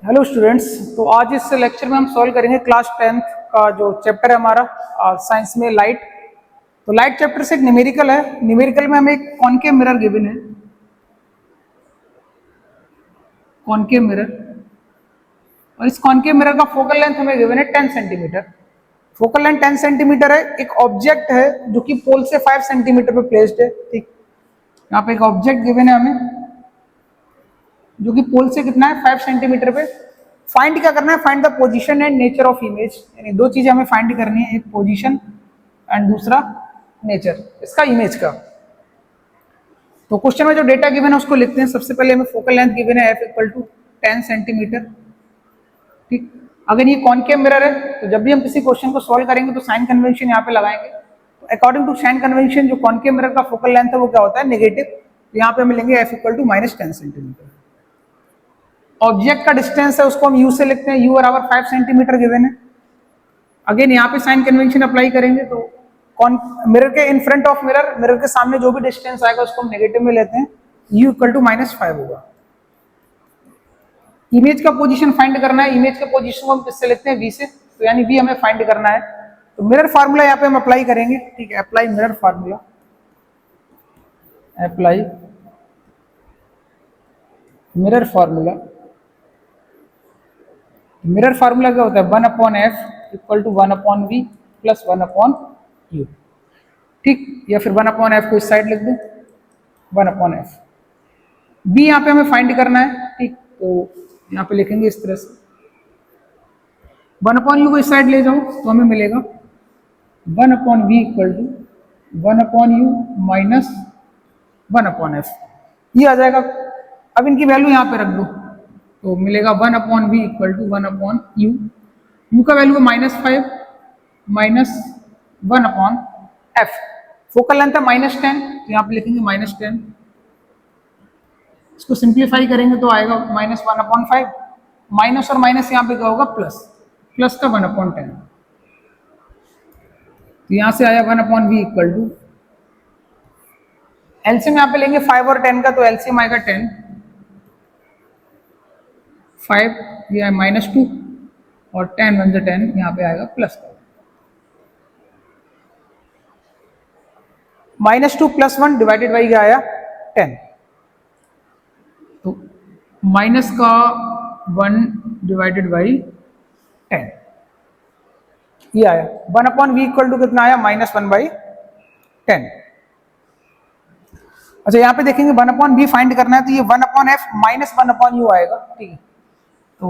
Hello students. तो आज इस लेक्चर में हम सॉल्व करेंगे क्लास 10th का जो चैप्टर है हमारा साइंस में लाइट। तो लाइट चैप्टर से एक न्यूमेरिकल है। न्यूमेरिकल में हमें एक कॉनकेव मिरर गिवन है, कॉनकेव मिरर, और इस कॉनकेव मिरर का फोकल लेंथ हमें गिवन है 10 सेंटीमीटर। फोकल लेंथ 10 सेंटीमीटर है। एक ऑब्जेक्ट है जो कि पोल से 5 सेंटीमीटर पे प्लेस्ड है। ठीक, यहाँ पे एक ऑब्जेक्ट गिवन है हमें जो कि पोल से कितना है 5 सेंटीमीटर पे। फाइंड क्या करना है? Find the position and nature of image. यानी दो चीजें हमें फाइंड करनी है, एक पोजीशन एंड दूसरा नेचर इसका, इमेज का। तो क्वेश्चन में जो डेटा गिवन है उसको लिखते हैं। सबसे पहले हमें फोकल लेंथ गिवन है f=10 सेंटीमीटर। ठीक, अगर ये कॉनकेव मिरर है तो जब भी हम किसी क्वेश्चन को सॉल्व करेंगे तो साइन कन्वेंशन यहाँ पे लगाएंगे। तो अकॉर्डिंग टू साइन कन्वेंशन जो कॉनकेव मिरर का फोकल लेंथ है वो क्या होता है? नेगेटिव। तो यहाँ पे हम लेंगे f=-10 सेंटीमीटर। ऑब्जेक्ट का डिस्टेंस है उसको हम u से लिखते हैं, u बराबर 5 सेंटीमीटर गिवन है। अगेन यहाँ पे साइन कन्वेंशन अप्लाई करेंगे तो मिरर के in front of mirror, mirror के सामने जो भी डिस्टेंस आएगा उसको हम नेगेटिव में लेते हैं, u=-5 होगा। इमेज का पोजीशन फाइंड करना है। इमेज के पोजीशन को हम किससे लेते हैं? v से। तो यानी v हमें फाइंड करना है। तो मिरर फार्मूला यहाँ पे हम अप्लाई करेंगे। ठीक है, apply mirror formula, apply mirror formula. Mirror formula क्या होता है? 1/f=1/v plus 1/u। ठीक, या फिर 1/f को इस साइड लिख दें, 1/f। b यहाँ पे हमें फाइंड करना है। ठीक, तो यहाँ पे लिखेंगे इस तरह से, 1/u को इस साइड ले जाओ तो हमें मिलेगा 1/v=1/u माइनस 1/f। ये आ जाएगा। अब इनकी वैल्यू यहाँ पे रख दो तो मिलेगा 1/v=1/u। u का वैल्यू है -5 माइनस 1/f। फोकल लेंथ है -10, तो यहाँ पे लिखेंगे -10। इसको सिंप्लीफाई करेंगे तो आएगा -1/5। माइनस और माइनस यहाँ पे क्या होगा? प्लस, प्लस का 1/10। तो यहाँ से आया 1/v=, एलसीएम यहाँ पे लेंगे 5 और 10 का, तो एलसीएम आएगा 10। 5 ये है -2 और 10 1 10, यहाँ पे आएगा प्लस का। -2 + 1 डिवाइडेड बाई क्या आया? 10। तो माइनस का 1 डिवाइडेड बाई 10 ये आया। 1/v= कितना आया? -1/10। अच्छा, यहाँ पे देखेंगे 1/v फाइंड करना है तो ये 1/f माइनस 1/u आएगा। ठीक है, तो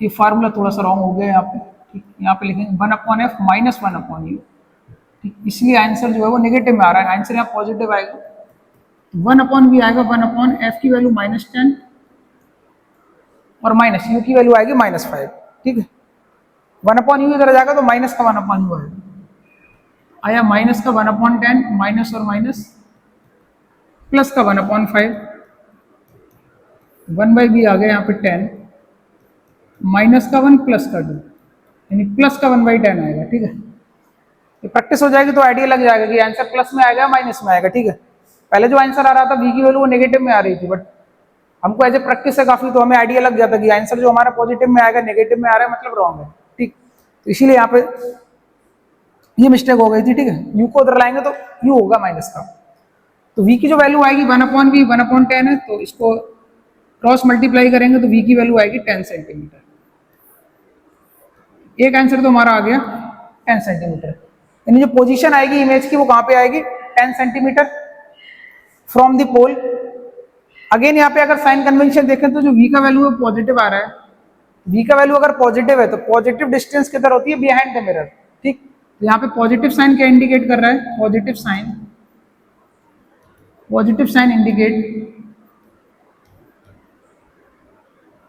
ये फार्मूला थोड़ा सा रॉन्ग हो गया यहाँ पे। ठीक, यहाँ पे लिखेंगे 1/f माइनस 1/u। ठीक, इसलिए आंसर जो है वो नेगेटिव में आ रहा है। आंसर यहाँ पॉजिटिव आएगा। 1/v आएगा 1/f की वैल्यू -10 और माइनस u की वैल्यू आएगी -5। ठीक है, 1/u इधर जाएगा तो माइनस का 1/u आएगा। आया माइनस का 1/10, माइनस और माइनस प्लस का 1/5। 1/v आ गया यहाँ पे 10, माइनस का 1 प्लस का 2, यानी प्लस का 1/10 आएगा। ठीक है, ये प्रैक्टिस हो जाएगी तो आइडिया लग जाएगा कि आंसर प्लस में आएगा माइनस में आएगा। ठीक है, पहले जो आंसर आ रहा था v की वैल्यू वो नेगेटिव में आ रही थी, बट हमको एज ए प्रैक्टिस है काफी, तो हमें आइडिया लग जाता कि आंसर जो हमारा पॉजिटिव में आएगा नेगेटिव में आ रहा है मतलब रॉन्ग है। ठीक, तो इसीलिए यहाँ पे ये मिस्टेक हो गई थी। ठीक है, u को उधर लाएंगे तो u होगा माइनस का। तो v की जो वैल्यू आएगी 1/v 1/10 है, तो इसको क्रॉस मल्टीप्लाई करेंगे तो v की वैल्यू आएगी 10 सेंटीमीटर। एक आंसर तो हमारा आ गया 10 सेंटीमीटर। यानी जो पोजीशन आएगी इमेज की वो कहाँ पे आएगी? 10 centimetre from the pole. Again यहाँ पे अगर साइन कन्वेंशन देखें तो जो v का वैल्यू है पॉजिटिव आ रहा है। v का वैल्यू अगर पॉजिटिव है तो पॉजिटिव डिस्टेंस किधर होती है? Behind the mirror. ठीक, तो यहाँ पे पॉजिटिव साइन क्या इंडिकेट कर रहा है? Positive sign, positive sign indicate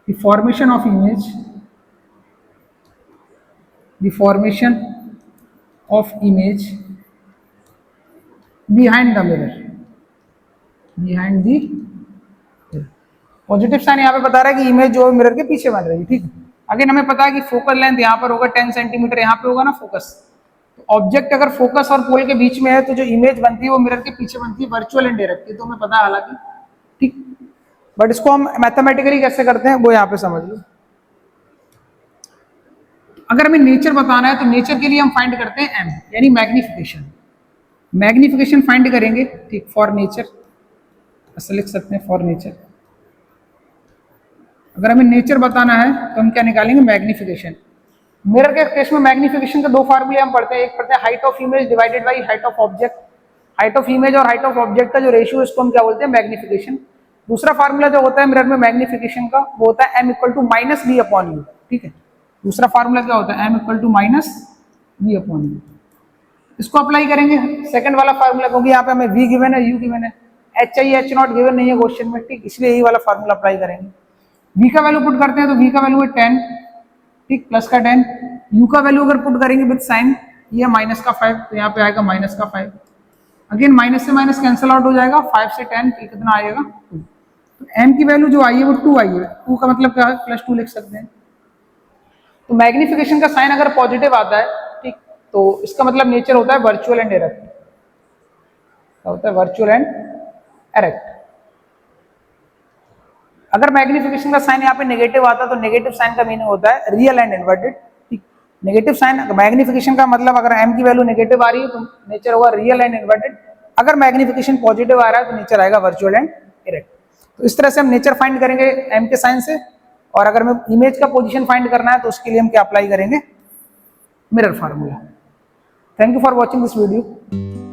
the formation of image, the formation of image behind the mirror, behind the mirror। Positive sign यहाँ पे बता रहा है कि इमेज जो मिरर के पीछे बन रही है। ठीक है, अगेन हमें पता है कि फोकल लेंथ यहाँ पर होगा 10 सेंटीमीटर, यहाँ पे होगा ना फोकस। तो ऑब्जेक्ट अगर फोकस और पोल के बीच में है तो जो इमेज बनती है वो मिरर के पीछे बनती है, वर्चुअल एंड डायरेक्ट। तो हमें पता है हालांकि। ठीक, बट इसको हम मैथमेटिकली कैसे करते हैं वो यहाँ पे समझ लो। अगर हमें नेचर बताना है तो नेचर के लिए हम फाइंड करते हैं एम, यानी मैग्निफिकेशन। मैग्निफिकेशन फाइंड करेंगे, ठीक, फॉर नेचर, ऐसे लिख सकते हैं फॉर नेचर। अगर हमें नेचर बताना है तो हम क्या निकालेंगे, मैग्निफिकेशन। मिरर के केस में मैग्निफिकेशन के दो फार्मूले हम पढ़ते हैं, एक पढ़ते हैं height of image divided by height of object. Height of image और हाइट ऑफ ऑब्जेक्ट का जो रेशियो, इसको हम क्या बोलते हैं, मैग्निफिकेशन। दूसरा फार्मूला जो होता है मिरर में मैग्निफिकेशन का, वो होता है M equal to minus B upon U, ठीक है। दूसरा फार्मूला क्या होता है, M equal to minus B upon U. इसको अप्लाई करेंगे सेकंड वाला फार्मूला, क्योंकि यहाँ पे हमें वी गिवन है, यू गिवन है, एच चाहिए, एच नॉट गिवन नहीं है क्वेश्चन में, ठीक, इसलिए यही वाला फार्मूला अप्लाई करेंगे। वी का वैल्यू पुट करते हैं तो वी का वैल्यू है 10, ठीक, प्लस का 10। यू का वैल्यू अगर पुट करेंगे विद साइन, ये माइनस का 5, तो यहाँ पे आएगा माइनस का 5। अगेन माइनस से माइनस कैंसिल आउट हो जाएगा, 5 से 10 कितना आएगा, 2। तो एम की वैल्यू जो आई है वो 2 आई है, 2 का मतलब क्या है, +2 लिख सकते हैं। तो मैग्निफिकेशन का साइन अगर पॉजिटिव आता है, ठीक, तो इसका मतलब नेचर होता है वर्चुअल एंड डायरेक्ट। क्या होता है, वर्चुअल एंड डायरेक्ट। अगर मैग्निफिकेशन का साइन यहाँ पे नेगेटिव आता है तो नेगेटिव साइन का मीनिंग होता है रियल एंड इन्वर्टेड, ठीक। नेगेटिव साइन मैग्निफिकेशन का मतलब, अगर एम की वैल्यू नेगेटिव आ रही है तो नेचर होगा रियल एंड इन्वर्टेड। अगर मैग्निफिकेशन पॉजिटिव आ रहा है तो नेचर आएगा वर्चुअल एंड डायरेक्ट। तो इस तरह से हम नेचर फाइंड करेंगे एम के साइन से। और अगर हमें इमेज का पोजीशन फाइंड करना है तो उसके लिए हम क्या अप्लाई करेंगे, mirror formula. Thank you for watching this video.